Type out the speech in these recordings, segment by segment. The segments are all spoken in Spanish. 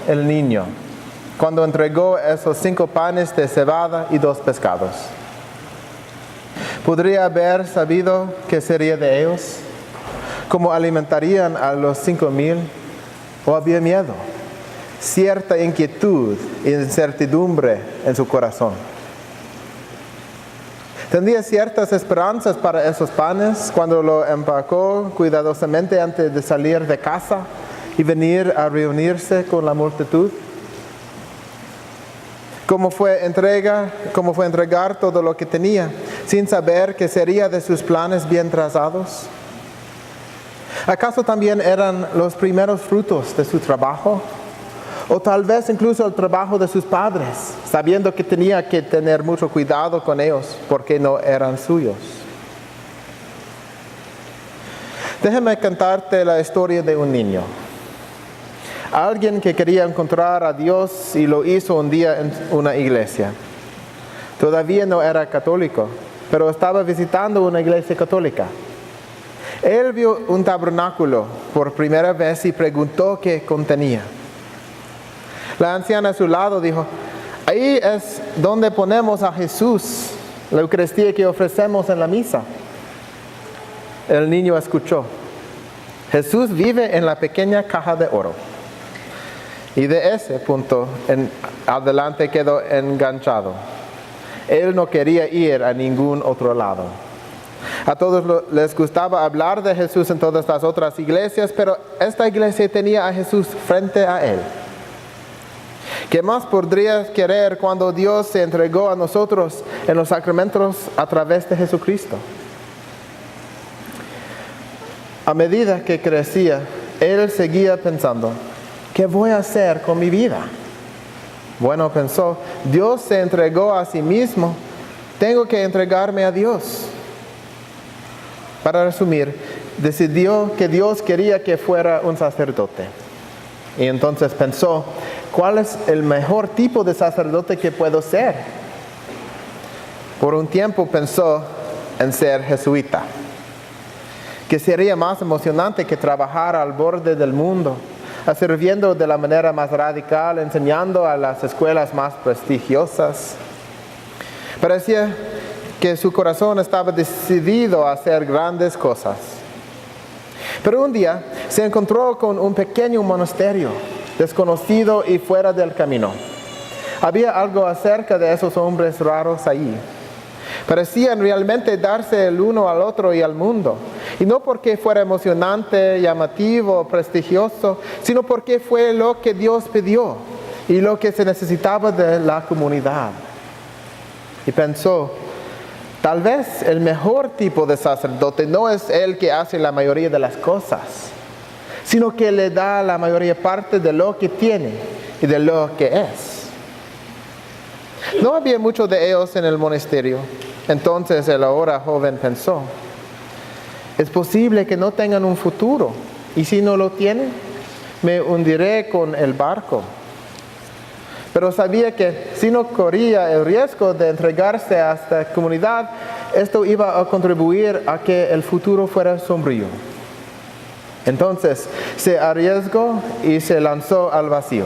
el niño cuando entregó esos 5 panes de cebada y 2 pescados? ¿Podría haber sabido qué sería de ellos? ¿Cómo alimentarían a los 5,000? ¿O había miedo? Cierta inquietud e incertidumbre en su corazón. Tenía ciertas esperanzas para esos panes cuando lo empacó cuidadosamente antes de salir de casa y venir a reunirse con la multitud. ¿Cómo fue entregar todo lo que tenía, sin saber qué sería de sus planes bien trazados? ¿Acaso también eran los primeros frutos de su trabajo? O tal vez incluso el trabajo de sus padres, sabiendo que tenía que tener mucho cuidado con ellos porque no eran suyos. Déjame contarte la historia de un niño. Alguien que quería encontrar a Dios y lo hizo un día en una iglesia. Todavía no era católico, pero estaba visitando una iglesia católica. Él vio un tabernáculo por primera vez y preguntó qué contenía. La anciana a su lado dijo: ahí es donde ponemos a Jesús, la Eucaristía que ofrecemos en la misa. El niño escuchó: Jesús vive en la pequeña caja de oro. Y de ese punto en adelante quedó enganchado. Él no quería ir a ningún otro lado. A todos les gustaba hablar de Jesús en todas las otras iglesias, pero esta iglesia tenía a Jesús frente a él. ¿Qué más podrías querer cuando Dios se entregó a nosotros en los sacramentos a través de Jesucristo? A medida que crecía, él seguía pensando: ¿qué voy a hacer con mi vida? Bueno, pensó, Dios se entregó a sí mismo, tengo que entregarme a Dios. Para resumir, decidió que Dios quería que fuera un sacerdote. Y entonces pensó: ¿cuál es el mejor tipo de sacerdote que puedo ser? Por un tiempo pensó en ser jesuita, que sería más emocionante que trabajar al borde del mundo, sirviendo de la manera más radical, enseñando a las escuelas más prestigiosas. Parecía que su corazón estaba decidido a hacer grandes cosas. Pero un día se encontró con un pequeño monasterio, desconocido y fuera del camino. Había algo acerca de esos hombres raros allí. Parecían realmente darse el uno al otro y al mundo. Y no porque fuera emocionante, llamativo, prestigioso, sino porque fue lo que Dios pidió y lo que se necesitaba de la comunidad. Y pensó: tal vez el mejor tipo de sacerdote no es el que hace la mayoría de las cosas, sino que le da la mayoría parte de lo que tiene y de lo que es. No había muchos de ellos en el monasterio. Entonces el ahora joven pensó: es posible que no tengan un futuro, y si no lo tienen, me hundiré con el barco. Pero sabía que si no corría el riesgo de entregarse a esta comunidad, esto iba a contribuir a que el futuro fuera sombrío. Entonces se arriesgó y se lanzó al vacío.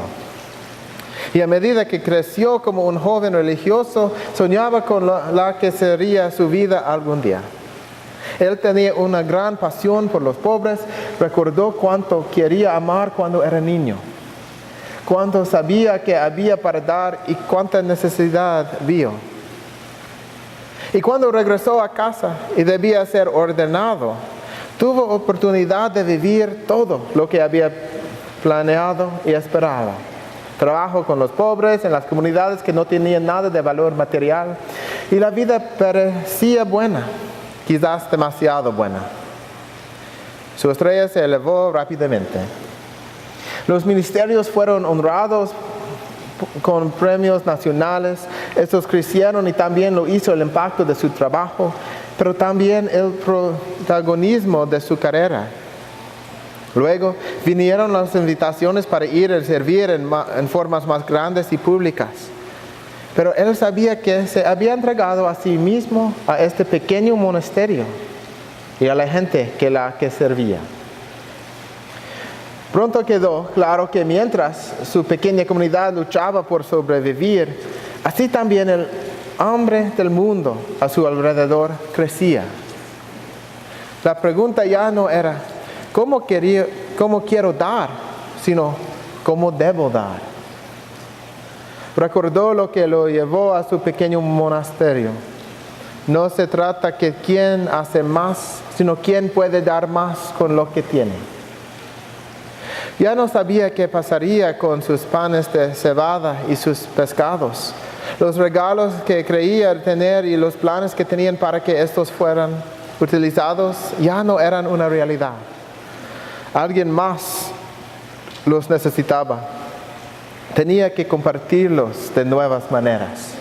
Y a medida que creció como un joven religioso, soñaba con la que sería su vida algún día. Él tenía una gran pasión por los pobres. Recordó cuánto quería amar cuando era niño, cuánto sabía que había para dar y cuánta necesidad vio. Y cuando regresó a casa y debía ser ordenado, tuvo oportunidad de vivir todo lo que había planeado y esperaba. Trabajo con los pobres en las comunidades que no tenían nada de valor material, y la vida parecía buena, quizás demasiado buena. Su estrella se elevó rápidamente. Los ministerios fueron honrados con premios nacionales. Estos crecieron y también lo hizo el impacto de su trabajo, pero también el protagonismo de su carrera. Luego vinieron las invitaciones para ir a servir en formas más grandes y públicas. Pero él sabía que se había entregado a sí mismo a este pequeño monasterio y a la gente que servía. Pronto quedó claro que mientras su pequeña comunidad luchaba por sobrevivir, así también el hambre del mundo a su alrededor crecía. La pregunta ya no era cómo quiero dar, sino cómo debo dar. Recordó lo que lo llevó a su pequeño monasterio. No se trata de quién hace más, sino quién puede dar más con lo que tiene. Ya no sabía qué pasaría con sus panes de cebada y sus pescados. Los regalos que creía tener y los planes que tenían para que estos fueran utilizados ya no eran una realidad. Alguien más los necesitaba. Tenía que compartirlos de nuevas maneras.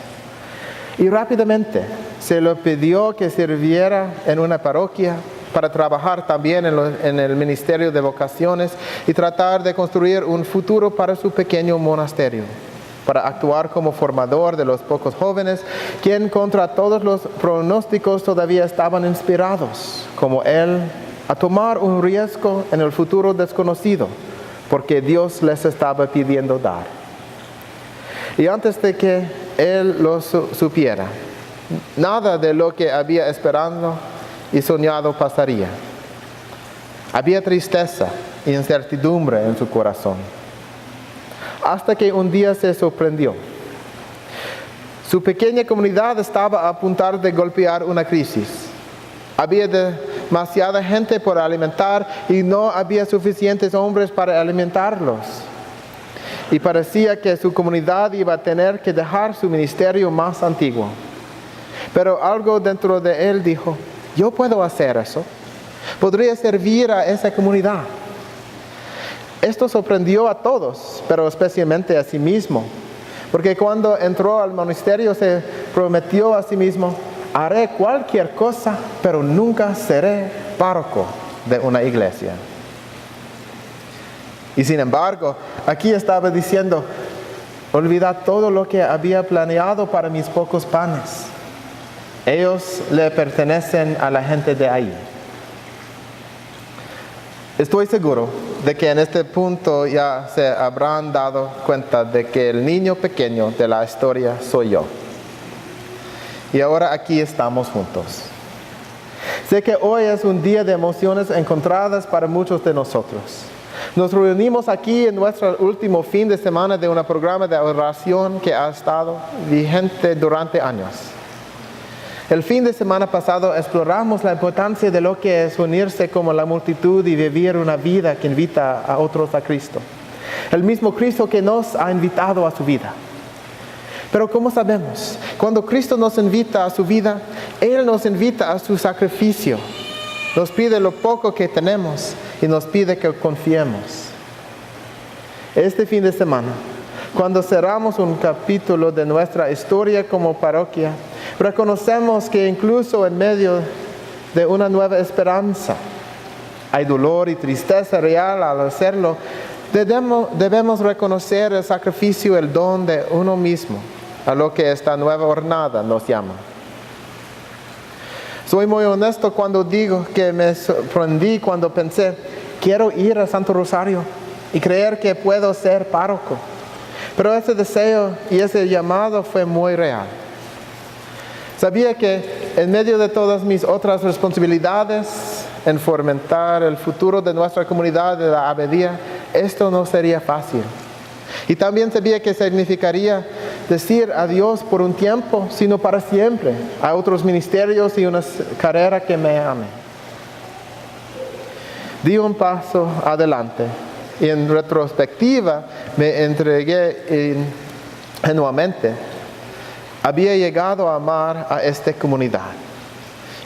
Y rápidamente se le pidió que sirviera en una parroquia para trabajar también en el ministerio de vocaciones y tratar de construir un futuro para su pequeño monasterio, para actuar como formador de los pocos jóvenes, quien contra todos los pronósticos todavía estaban inspirados, como él, a tomar un riesgo en el futuro desconocido, porque Dios les estaba pidiendo dar. Y antes de que él lo supiera, nada de lo que había esperado y soñado pasaría. Había tristeza e incertidumbre en su corazón. Hasta que un día se sorprendió. Su pequeña comunidad estaba a punto de golpear una crisis. Había demasiada gente por alimentar y no había suficientes hombres para alimentarlos. Y parecía que su comunidad iba a tener que dejar su ministerio más antiguo. Pero algo dentro de él dijo, yo puedo hacer eso. Podría servir a esa comunidad. Esto sorprendió a todos, pero especialmente a sí mismo. Porque cuando entró al monasterio se prometió a sí mismo, haré cualquier cosa, pero nunca seré párroco de una iglesia. Y sin embargo, aquí estaba diciendo, olvidad todo lo que había planeado para mis pocos panes. Ellos le pertenecen a la gente de ahí. Estoy seguro de que en este punto ya se habrán dado cuenta de que el niño pequeño de la historia soy yo. Y ahora aquí estamos juntos. Sé que hoy es un día de emociones encontradas para muchos de nosotros. Nos reunimos aquí en nuestro último fin de semana de un programa de oración que ha estado vigente durante años. El fin de semana pasado exploramos la importancia de lo que es unirse como la multitud y vivir una vida que invita a otros a Cristo. El mismo Cristo que nos ha invitado a su vida. Pero ¿cómo sabemos? Cuando Cristo nos invita a su vida, Él nos invita a su sacrificio. Nos pide lo poco que tenemos y nos pide que confiemos. Este fin de semana, cuando cerramos un capítulo de nuestra historia como parroquia, reconocemos que incluso en medio de una nueva esperanza, hay dolor y tristeza real al hacerlo. Debemos reconocer el sacrificio, el don de uno mismo, a lo que esta nueva jornada nos llama. Soy muy honesto cuando digo que me sorprendí cuando pensé, quiero ir a Santo Rosario y creer que puedo ser párroco. Pero ese deseo y ese llamado fue muy real. Sabía que en medio de todas mis otras responsabilidades en fomentar el futuro de nuestra comunidad de la abadía, esto no sería fácil. Y también sabía que significaría decir adiós por un tiempo, sino para siempre, a otros ministerios y una carrera que me ame. Di un paso adelante y en retrospectiva me entregué ingenuamente. Había llegado a amar a esta comunidad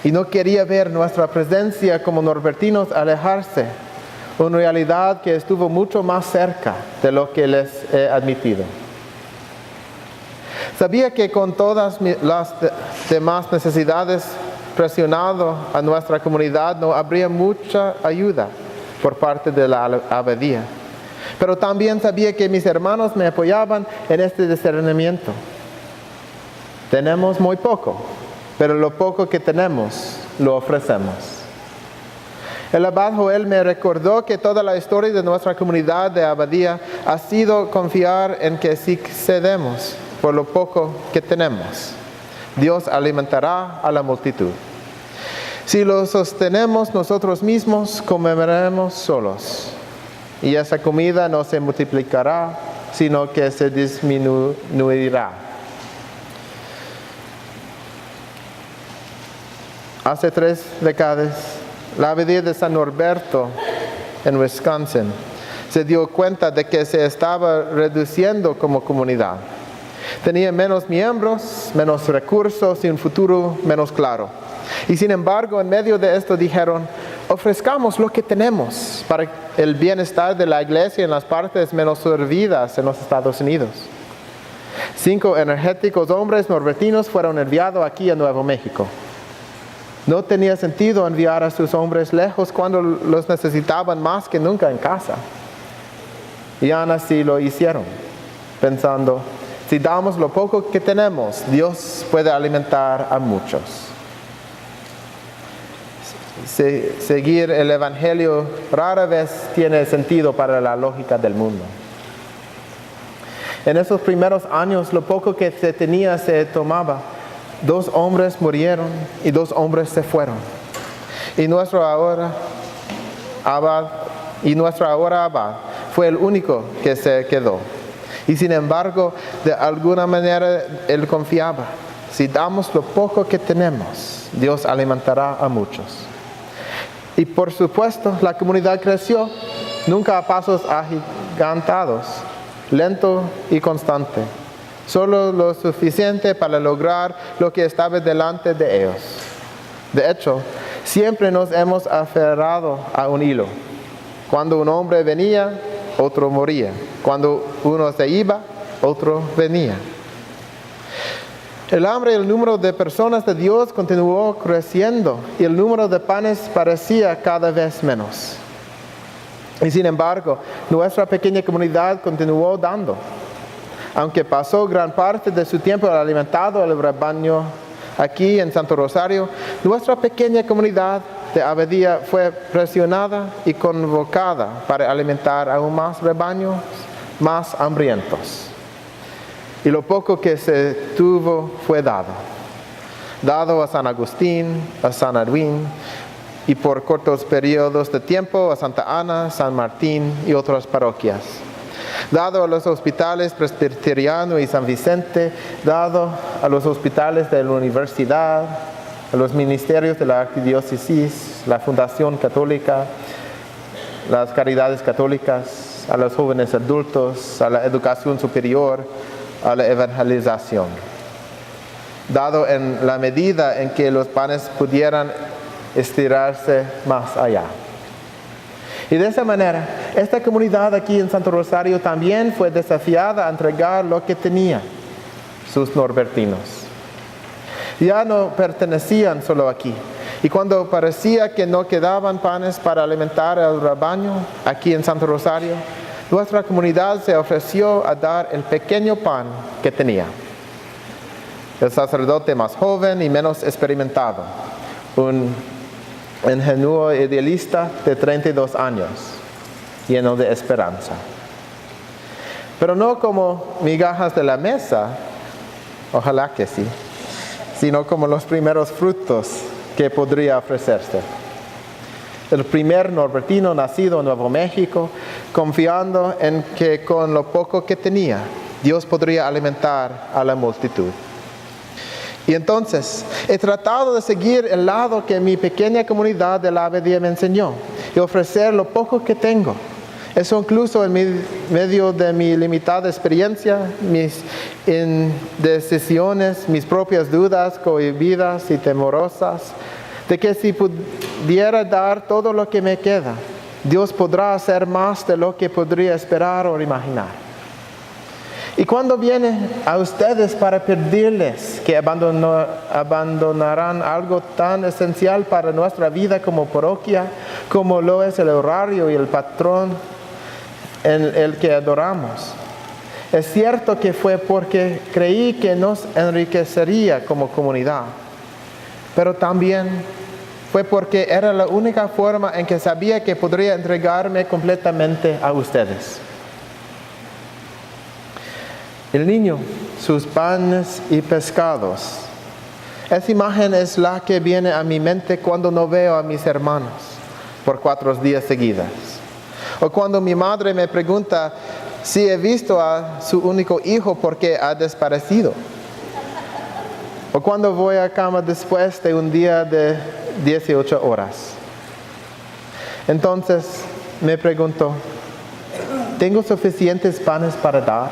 y no quería ver nuestra presencia como norbertinos alejarse, una realidad que estuvo mucho más cerca de lo que les he admitido. Sabía que con todas las demás necesidades presionado a nuestra comunidad no habría mucha ayuda por parte de la abadía. Pero también sabía que mis hermanos me apoyaban en este discernimiento. Tenemos muy poco, pero lo poco que tenemos lo ofrecemos. El abad Joel me recordó que toda la historia de nuestra comunidad de abadía ha sido confiar en que si cedemos por lo poco que tenemos, Dios alimentará a la multitud. Si lo sostenemos nosotros mismos, comeremos solos. Y esa comida no se multiplicará, sino que se disminuirá. Hace 3 décadas, la abadía de San Norberto, en Wisconsin, se dio cuenta de que se estaba reduciendo como comunidad. Tenía menos miembros, menos recursos y un futuro menos claro. Y sin embargo, en medio de esto dijeron, ofrezcamos lo que tenemos para el bienestar de la iglesia en las partes menos servidas en los Estados Unidos. 5 energéticos hombres norbertinos fueron enviados aquí a Nuevo México. No tenía sentido enviar a sus hombres lejos cuando los necesitaban más que nunca en casa. Y aún así lo hicieron, pensando, si damos lo poco que tenemos, Dios puede alimentar a muchos. Seguir el Evangelio rara vez tiene sentido para la lógica del mundo. En esos primeros años, lo poco que se tenía se tomaba. 2 hombres murieron y 2 hombres se fueron. Y nuestro ahora abad fue el único que se quedó. Y sin embargo, de alguna manera él confiaba. Si damos lo poco que tenemos, Dios alimentará a muchos. Y por supuesto, la comunidad creció, nunca a pasos agigantados, lento y constante. Solo lo suficiente para lograr lo que estaba delante de ellos. De hecho, siempre nos hemos aferrado a un hilo. Cuando un hombre venía, otro moría. Cuando uno se iba, otro venía. El hambre y el número de personas de Dios continuó creciendo y el número de panes parecía cada vez menos. Y sin embargo, nuestra pequeña comunidad continuó dando. Aunque pasó gran parte de su tiempo alimentado al rebaño aquí en Santo Rosario, nuestra pequeña comunidad de abadía fue presionada y convocada para alimentar aún más rebaños más hambrientos. Y lo poco que se tuvo fue dado a San Agustín, a San Edwin, y por cortos periodos de tiempo a Santa Ana, San Martín y otras parroquias. Dado a los hospitales Presbiteriano y San Vicente, dado a los hospitales de la universidad, a los ministerios de la arquidiócesis, la Fundación Católica, las caridades católicas, a los jóvenes adultos, a la educación superior, a la evangelización. Dado en la medida en que los panes pudieran estirarse más allá. Y de esa manera, esta comunidad aquí en Santo Rosario también fue desafiada a entregar lo que tenía, sus norbertinos. Ya no pertenecían solo aquí. Y cuando parecía que no quedaban panes para alimentar al rebaño aquí en Santo Rosario, nuestra comunidad se ofreció a dar el pequeño pan que tenía. El sacerdote más joven y menos experimentado, un ingenuo idealista de 32 años, lleno de esperanza. Pero no como migajas de la mesa, ojalá que sí, sino como los primeros frutos que podría ofrecerse. El primer norbertino nacido en Nuevo México, confiando en que con lo poco que tenía, Dios podría alimentar a la multitud. Y entonces, he tratado de seguir el lado que mi pequeña comunidad de la abadía me enseñó y ofrecer lo poco que tengo. Eso incluso en medio de mi limitada experiencia, mis indecisiones, mis propias dudas cohibidas y temorosas, de que si pudiera dar todo lo que me queda, Dios podrá hacer más de lo que podría esperar o imaginar. Y cuando viene a ustedes para pedirles que abandonarán algo tan esencial para nuestra vida como parroquia, como lo es el horario y el patrón en el que adoramos, es cierto que fue porque creí que nos enriquecería como comunidad, pero también fue porque era la única forma en que sabía que podría entregarme completamente a ustedes. El niño, sus panes y pescados. Esa imagen es la que viene a mi mente cuando no veo a mis hermanos por 4 días seguidos. O cuando mi madre me pregunta si he visto a su único hijo porque ha desaparecido. O cuando voy a cama después de un día de 18 horas. Entonces me pregunto, ¿tengo suficientes panes para dar?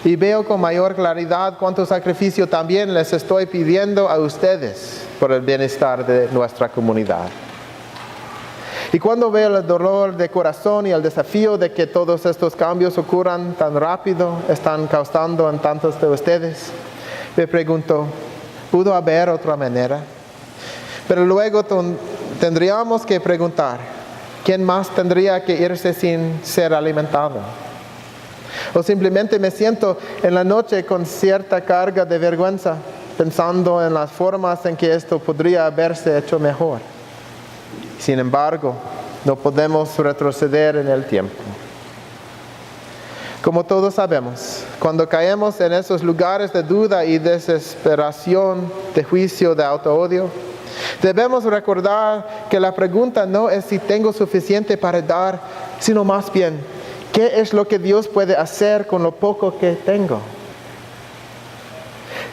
Y veo con mayor claridad cuánto sacrificio también les estoy pidiendo a ustedes por el bienestar de nuestra comunidad. Y cuando veo el dolor de corazón y el desafío de que todos estos cambios ocurran tan rápido, están causando en tantos de ustedes, me pregunto, ¿pudo haber otra manera? Pero luego tendríamos que preguntar, ¿quién más tendría que irse sin ser alimentado? O simplemente me siento en la noche con cierta carga de vergüenza, pensando en las formas en que esto podría haberse hecho mejor. Sin embargo, no podemos retroceder en el tiempo. Como todos sabemos, cuando caemos en esos lugares de duda y desesperación, de juicio, de autoodio, debemos recordar que la pregunta no es si tengo suficiente para dar, sino más bien, ¿qué es lo que Dios puede hacer con lo poco que tengo?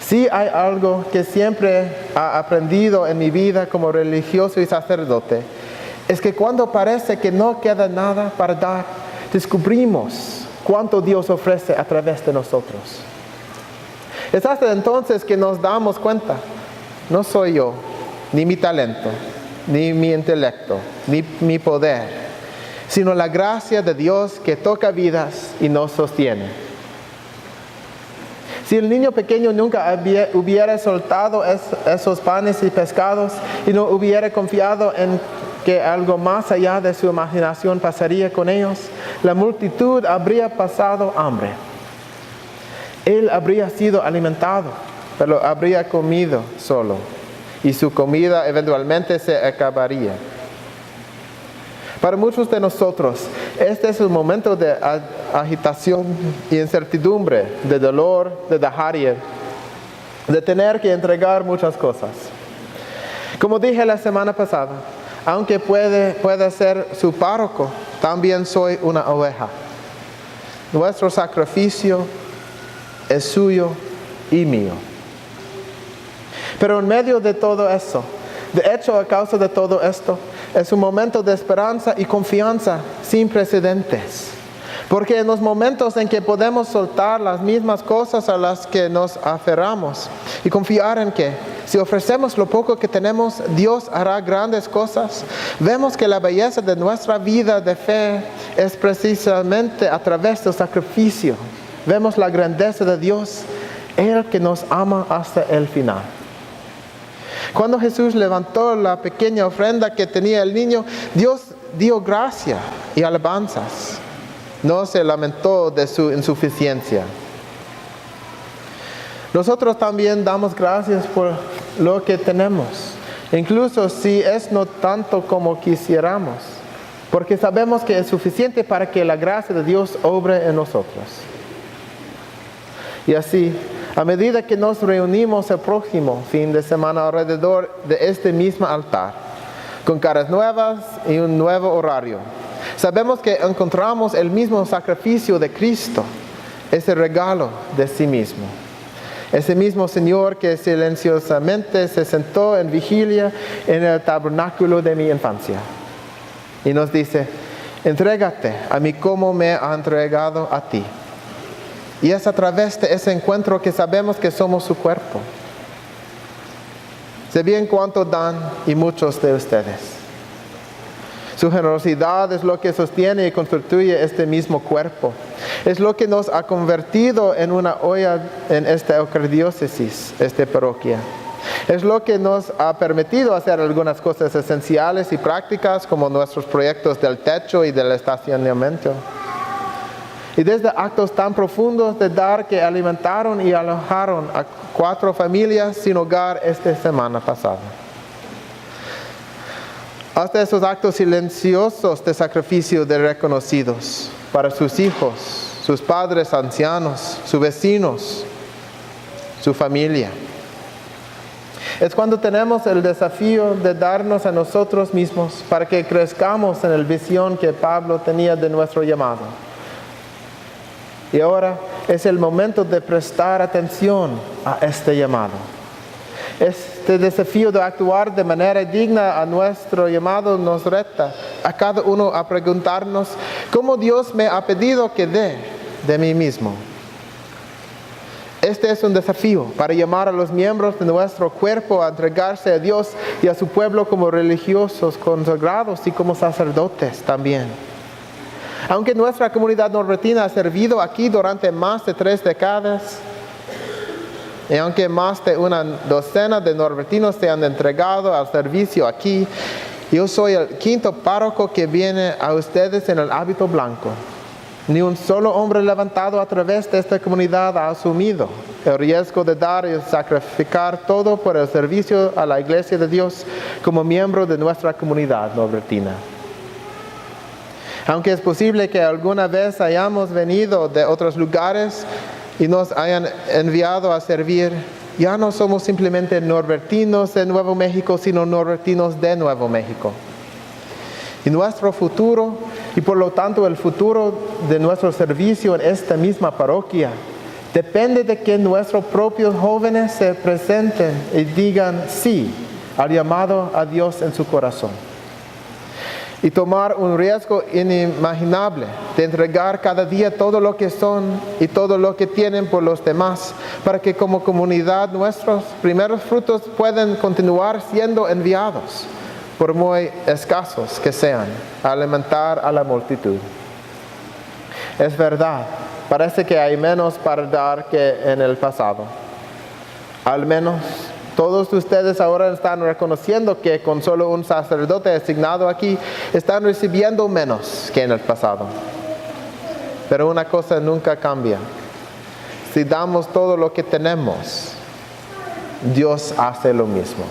Si hay algo que siempre he aprendido en mi vida como religioso y sacerdote, es que cuando parece que no queda nada para dar, descubrimos cuánto Dios ofrece a través de nosotros. Es hasta entonces que nos damos cuenta, no soy yo, ni mi talento, ni mi intelecto, ni mi poder, sino la gracia de Dios que toca vidas y nos sostiene. Si el niño pequeño nunca hubiera soltado esos panes y pescados y no hubiera confiado en que algo más allá de su imaginación pasaría con ellos, la multitud habría pasado hambre. Él habría sido alimentado, pero habría comido solo, y su comida eventualmente se acabaría. Para muchos de nosotros, este es un momento de agitación y incertidumbre, de dolor, de dejar ir, de tener que entregar muchas cosas. Como dije la semana pasada, aunque pueda ser su párroco, también soy una oveja. Nuestro sacrificio es suyo y mío. Pero en medio de todo eso, de hecho a causa de todo esto, es un momento de esperanza y confianza sin precedentes. Porque en los momentos en que podemos soltar las mismas cosas a las que nos aferramos y confiar en que si ofrecemos lo poco que tenemos, Dios hará grandes cosas, vemos que la belleza de nuestra vida de fe es precisamente a través del sacrificio. Vemos la grandeza de Dios, Él que nos ama hasta el final. Cuando Jesús levantó la pequeña ofrenda que tenía el niño, Dios dio gracia y alabanzas. No se lamentó de su insuficiencia. Nosotros también damos gracias por lo que tenemos, incluso si es no tanto como quisiéramos, porque sabemos que es suficiente para que la gracia de Dios obre en nosotros. Y así, a medida que nos reunimos el próximo fin de semana alrededor de este mismo altar, con caras nuevas y un nuevo horario, sabemos que encontramos el mismo sacrificio de Cristo, ese regalo de sí mismo. Ese mismo Señor que silenciosamente se sentó en vigilia en el tabernáculo de mi infancia. Y nos dice, entrégate a mí como me ha entregado a ti. Y es a través de ese encuentro que sabemos que somos su cuerpo. Sé bien cuánto dan y muchos de ustedes. Su generosidad es lo que sostiene y constituye este mismo cuerpo. Es lo que nos ha convertido en una olla en esta arquidiócesis, esta parroquia. Es lo que nos ha permitido hacer algunas cosas esenciales y prácticas como nuestros proyectos del techo y del estacionamiento. Y desde actos tan profundos de dar que alimentaron y alojaron a 4 familias sin hogar esta semana pasada. hasta esos actos silenciosos de sacrificio de reconocidos para sus hijos, sus padres ancianos, sus vecinos, su familia. Es cuando tenemos el desafío de darnos a nosotros mismos para que crezcamos en la visión que Pablo tenía de nuestro llamado. Y ahora es el momento de prestar atención a este llamado. Este desafío de actuar de manera digna a nuestro llamado nos reta a cada uno a preguntarnos cómo Dios me ha pedido que dé de mí mismo. Este es un desafío para llamar a los miembros de nuestro cuerpo a entregarse a Dios y a su pueblo como religiosos consagrados y como sacerdotes también. Aunque nuestra comunidad norbertina ha servido aquí durante más de 3 décadas, y aunque más de una docena de norbertinos se han entregado al servicio aquí, yo soy el 5º párroco que viene a ustedes en el hábito blanco. Ni un solo hombre levantado a través de esta comunidad ha asumido el riesgo de dar y sacrificar todo por el servicio a la Iglesia de Dios como miembro de nuestra comunidad norbertina. Aunque es posible que alguna vez hayamos venido de otros lugares y nos hayan enviado a servir, ya no somos simplemente norbertinos de Nuevo México, sino norbertinos de Nuevo México. Y nuestro futuro, y por lo tanto el futuro de nuestro servicio en esta misma parroquia, depende de que nuestros propios jóvenes se presenten y digan sí al llamado a Dios en su corazón. Y tomar un riesgo inimaginable de entregar cada día todo lo que son y todo lo que tienen por los demás, para que como comunidad nuestros primeros frutos puedan continuar siendo enviados, por muy escasos que sean, a alimentar a la multitud. Es verdad, parece que hay menos para dar que en el pasado. Al menos todos ustedes ahora están reconociendo que con solo un sacerdote asignado aquí, están recibiendo menos que en el pasado. Pero una cosa nunca cambia. Si damos todo lo que tenemos, Dios hace lo mismo.